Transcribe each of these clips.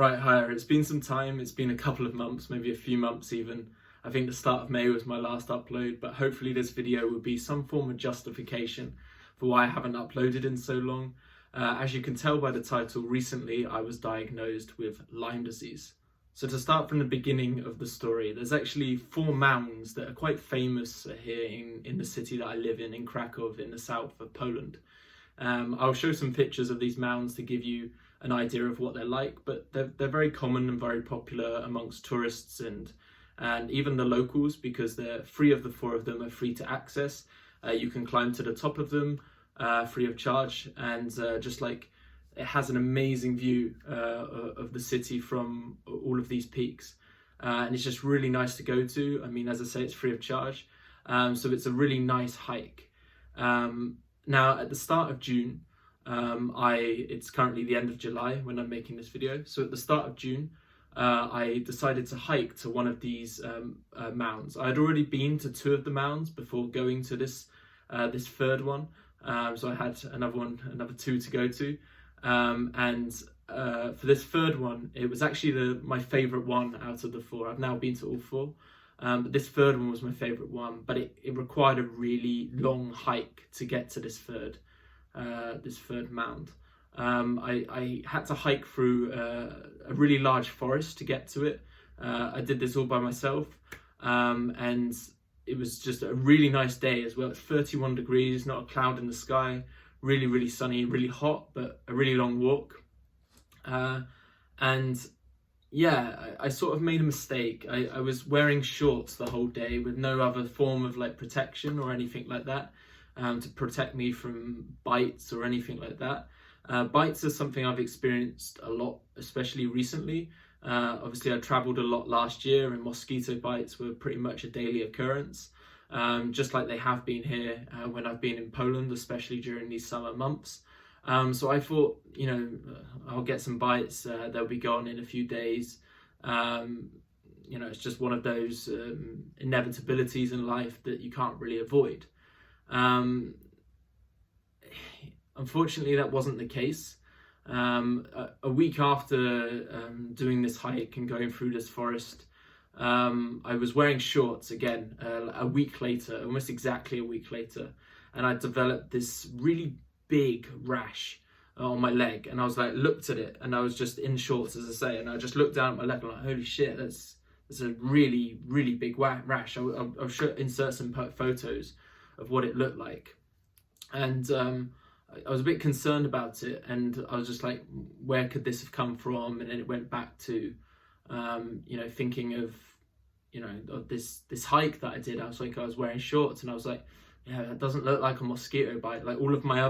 Right, hi. It's been some time. It's been a couple of months, maybe a few months even. I think the start of May was my last upload, but hopefully this video will be some form of justification for why I haven't uploaded in so long. As you can tell by the title, recently I was diagnosed with Lyme disease. So to start from the beginning of the story, there's actually 4 mounds that are quite famous here in the city that I live in Krakow, in the south of Poland. I'll show some pictures of these mounds to give you an idea of what they're like, but they're very common and very popular amongst tourists and even the locals, because they're 3 of the 4 of them are free to access. You can climb to the top of them free of charge, and just like it has an amazing view of the city from all of these peaks, and it's just really nice to go to. I mean, as I say, it's free of charge, so it's a really nice hike. Now at the start of June, it's currently the end of July when I'm making this video. So at the start of June, I decided to hike to one of these mounds. I had already been to 2 of the mounds before going to this third one. So I had another 2 to go to. For this third one, it was actually my favorite one out of the 4. I've now been to all 4. But this third one was my favorite one, but it required a really long hike to get to this third mound. I had to hike through a really large forest to get to it. I did this all by myself, and it was just a really nice day as well. It's 31 degrees, not a cloud in the sky, really, really sunny, really hot, but a really long walk. And yeah, I sort of made a mistake. I was wearing shorts the whole day with no other form of like protection or anything like that, to protect me from bites or anything like that. Bites are something I've experienced a lot, especially recently. Obviously I traveled a lot last year, and mosquito bites were pretty much a daily occurrence, just like they have been here when I've been in Poland, especially during these summer months. So I thought, I'll get some bites, they'll be gone in a few days. It's just one of those inevitabilities in life that you can't really avoid. Unfortunately, that wasn't the case. A week after doing this hike and going through this forest, I was wearing shorts again a week later, almost exactly a week later, and I developed this really big rash on my leg, and I was like, looked at it, and I was just in shorts, as I say, and I just looked down at my leg and I'm like, holy shit, that's a really, really big rash. I'll insert some photos of what it looked like. And I was a bit concerned about it, and I was just like, where could this have come from? And then it went back to thinking of this hike that I did. I was wearing shorts, and I was like, yeah, that doesn't look like a mosquito bite. Like all of my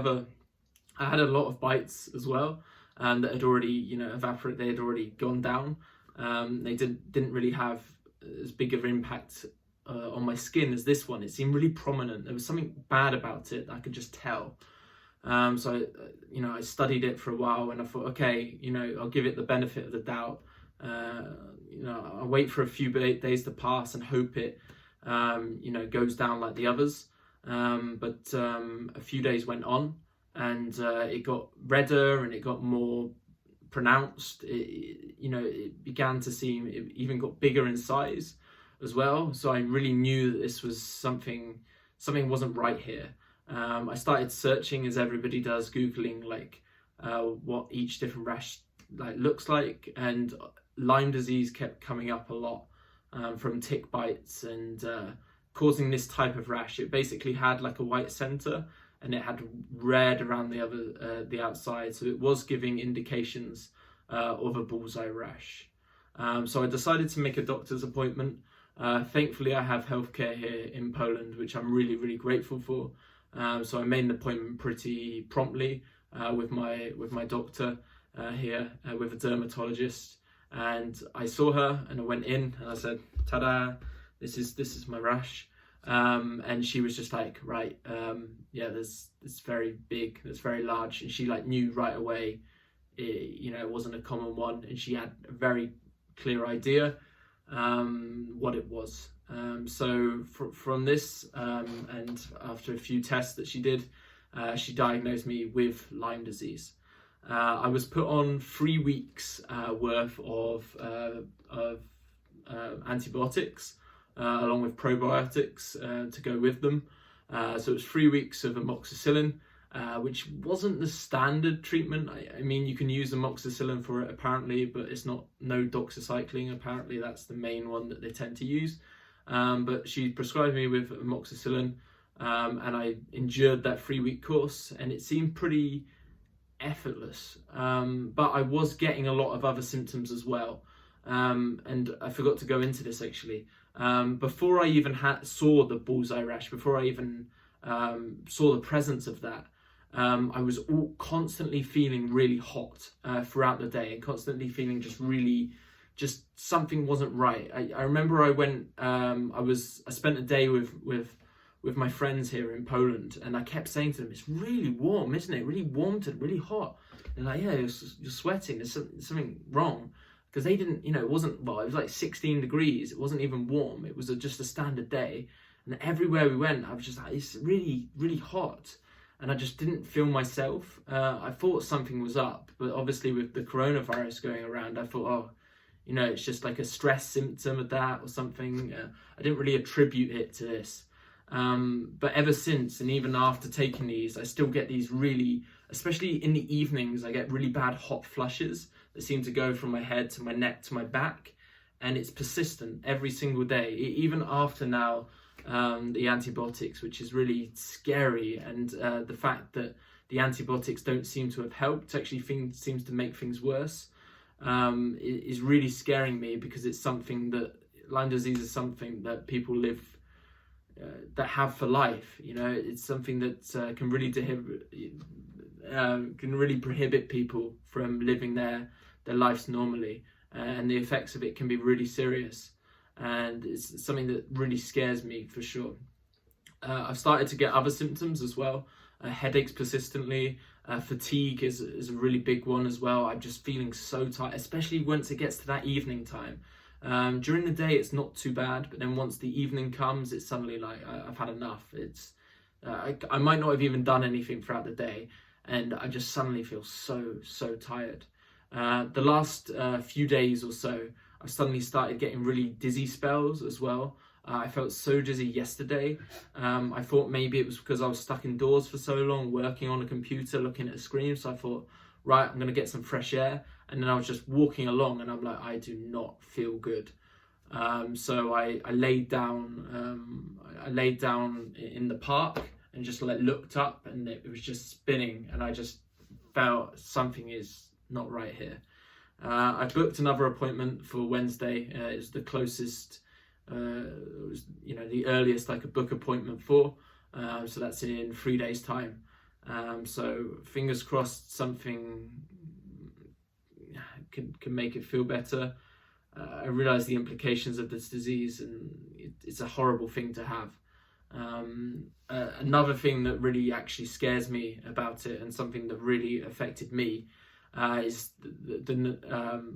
I had a lot of bites as well, that had already evaporated. They had already gone down. They didn't really have as big of an impact on my skin as this one. It seemed really prominent. There was something bad about it that I could just tell. So I studied it for a while, and I thought, okay, I'll give it the benefit of the doubt. I'll wait for a few days to pass and hope it goes down like the others. But a few days went on, and it got redder and it got more pronounced. It began to seem, it even got bigger in size as well. So I really knew that this was something wasn't right here. I started searching, as everybody does, Googling what each different rash looks like, and Lyme disease kept coming up a lot, from tick bites and causing this type of rash. It basically had like a white center, and it had red around the outside, so it was giving indications of a bullseye rash. So I decided to make a doctor's appointment. Thankfully, I have healthcare here in Poland, which I'm really, really grateful for. So I made an appointment pretty promptly with my doctor here, with a dermatologist, and I saw her, and I went in and I said, "Ta-da! This is my rash." And she was just like, right, yeah, it's very big, it's very large, and she knew right away, it wasn't a common one, and she had a very clear idea what it was. So from this, and after a few tests that she did, she diagnosed me with Lyme disease. I was put on 3 weeks worth of antibiotics along with probiotics to go with them. So it was 3 weeks of amoxicillin, which wasn't the standard treatment. I mean, you can use amoxicillin for it apparently, but it's not no doxycycline. Apparently that's the main one that they tend to use. But she prescribed me with amoxicillin, and I endured that 3-week course, and it seemed pretty effortless. But I was getting a lot of other symptoms as well. And I forgot to go into this actually. Before I even saw the bullseye rash, before I even saw the presence of that, I was constantly feeling really hot throughout the day, and constantly feeling just something wasn't right. I remember I went, I spent a day with my friends here in Poland, and I kept saying to them, "It's really warm, isn't it? Really warm to really hot." And like, "Yeah, you're sweating. There's something wrong." Because they didn't, it wasn't, well, it was like 16 degrees. It wasn't even warm. It was just a standard day. And everywhere we went, I was just like, it's really, really hot. And I just didn't feel myself. I thought something was up. But obviously with the coronavirus going around, I thought, oh, it's just like a stress symptom of that or something. I didn't really attribute it to this. But ever since, and even after taking these, I still get these really, especially in the evenings, I get really bad hot flushes that seem to go from my head to my neck to my back, and it's persistent every single day, even after now the antibiotics, which is really scary. And the fact that the antibiotics don't seem to have helped, actually seems to make things worse, is really scaring me, because it's something that Lyme disease is something that people live that have for life. It's something that can really prohibit people from living their lives normally, and the effects of it can be really serious, and it's something that really scares me for sure. I've started to get other symptoms as well. Headaches persistently, fatigue is a really big one as well. I'm just feeling so tired, especially once it gets to that evening time. During the day it's not too bad, but then once the evening comes, it's suddenly like I've had enough. It's I might not have even done anything throughout the day, and I just suddenly feel so tired. The last few days or so, I suddenly started getting really dizzy spells as well. I felt so dizzy yesterday. I thought maybe it was because I was stuck indoors for so long, working on a computer, looking at a screen. So I thought, right, I'm going to get some fresh air. And then I was just walking along, and I'm like, I do not feel good. So I laid down. I laid down in the park and just looked up, and it was just spinning, and I just felt something is not right here. I booked another appointment for Wednesday. It's the closest, it was the earliest I could book appointment for. So that's in 3 days' time. So fingers crossed something can make it feel better. I realise the implications of this disease, and it's a horrible thing to have. Another thing that really actually scares me about it, and something that really affected me, is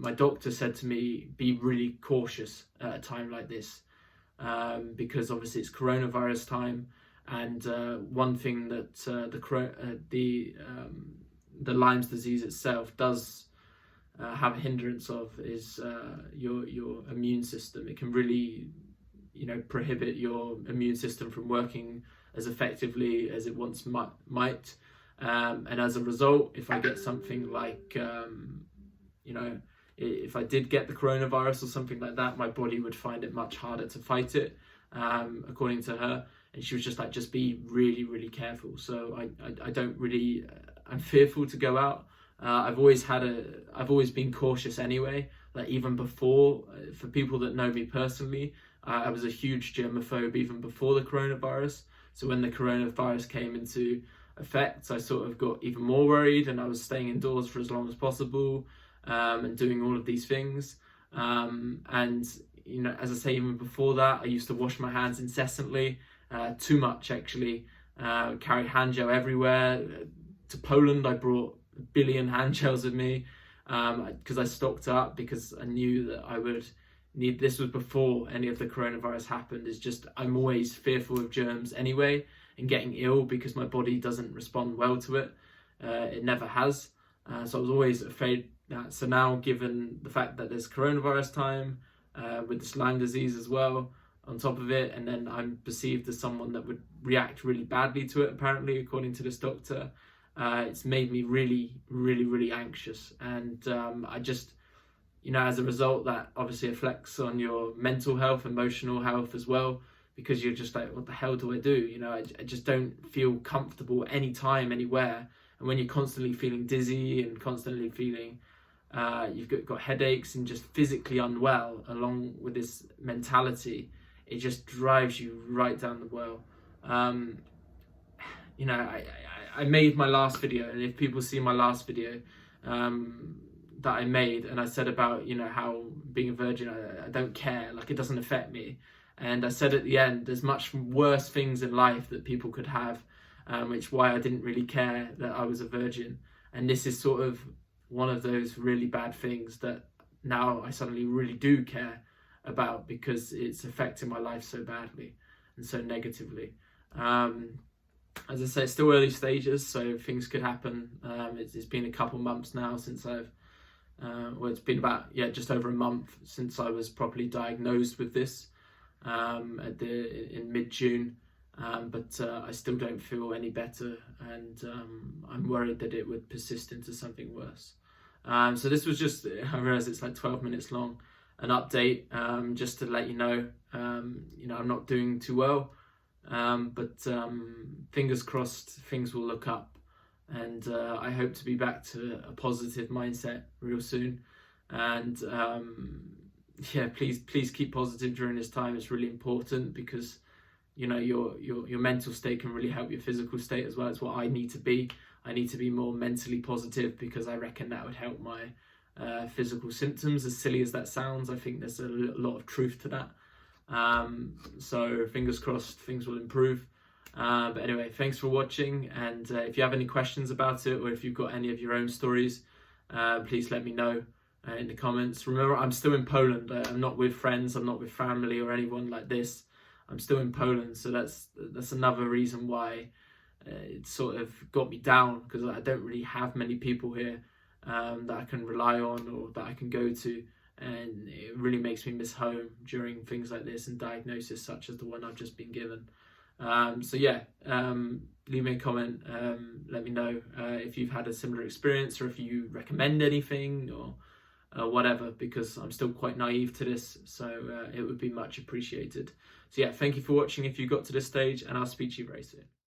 my doctor said to me, be really cautious at a time like this, because obviously it's coronavirus time, and one thing that the Lyme's disease itself does have a hindrance of is your immune system. It can really prohibit your immune system from working as effectively as it once might. And as a result, if I get something like, if I did get the coronavirus or something like that, my body would find it much harder to fight it, according to her. And she was just like, just be really, really careful. So I don't really, I'm fearful to go out. I've always been cautious anyway. Like even before, for people that know me personally, I was a huge germaphobe even before the coronavirus. So when the coronavirus came into effect, I sort of got even more worried, and I was staying indoors for as long as possible, and doing all of these things. And as I say, even before that, I used to wash my hands incessantly, too much actually. Carry hand gel everywhere. To Poland, I brought 1 billion hand gels with me, because I stocked up, because I knew that I would need. This was before any of the coronavirus happened. It's just I'm always fearful of germs anyway, and getting ill, because my body doesn't respond well to it. It never has. So I was always afraid that. So now, given the fact that there's coronavirus time, with this Lyme disease as well on top of it, and then I'm perceived as someone that would react really badly to it, apparently, according to this doctor, it's made me really anxious. And I just, as a result, that obviously reflects on your mental health, emotional health as well, because you're just like, what the hell do I do? I just don't feel comfortable anytime, anywhere. And when you're constantly feeling dizzy and constantly feeling you've got headaches and just physically unwell, along with this mentality, it just drives you right down the well. I made my last video, and if people see my last video that I made, and I said about how being a virgin, I don't care, like it doesn't affect me. And I said at the end, there's much worse things in life that people could have, which why I didn't really care that I was a virgin. And this is sort of one of those really bad things that now I suddenly really do care about, because it's affecting my life so badly and so negatively. As I say, it's still early stages, so things could happen. It's been a couple months now since it's been about just over a month since I was properly diagnosed with this in mid-June. But I still don't feel any better, and I'm worried that it would persist into something worse. So this was just, I realize it's like 12 minutes long, an update, just to let you know, I'm not doing too well, but fingers crossed things will look up, and I hope to be back to a positive mindset real soon. And please keep positive during this time. It's really important, because your mental state can really help your physical state as well. It's what I need to be. I need to be more mentally positive, because I reckon that would help my physical symptoms. As silly as that sounds, I think there's a lot of truth to that. So fingers crossed things will improve. But anyway, thanks for watching, and if you have any questions about it, or if you've got any of your own stories, please let me know in the comments. Remember, I'm still in Poland. I'm not with friends, I'm not with family or anyone like this. I'm still in Poland, so that's another reason why it sort of got me down, because I don't really have many people here that I can rely on or that I can go to, and it really makes me miss home during things like this and diagnosis such as the one I've just been given. Leave me a comment, let me know if you've had a similar experience, or if you recommend anything, or whatever, because I'm still quite naive to this, so it would be much appreciated. So thank you for watching if you got to this stage, and I'll speak to you very soon.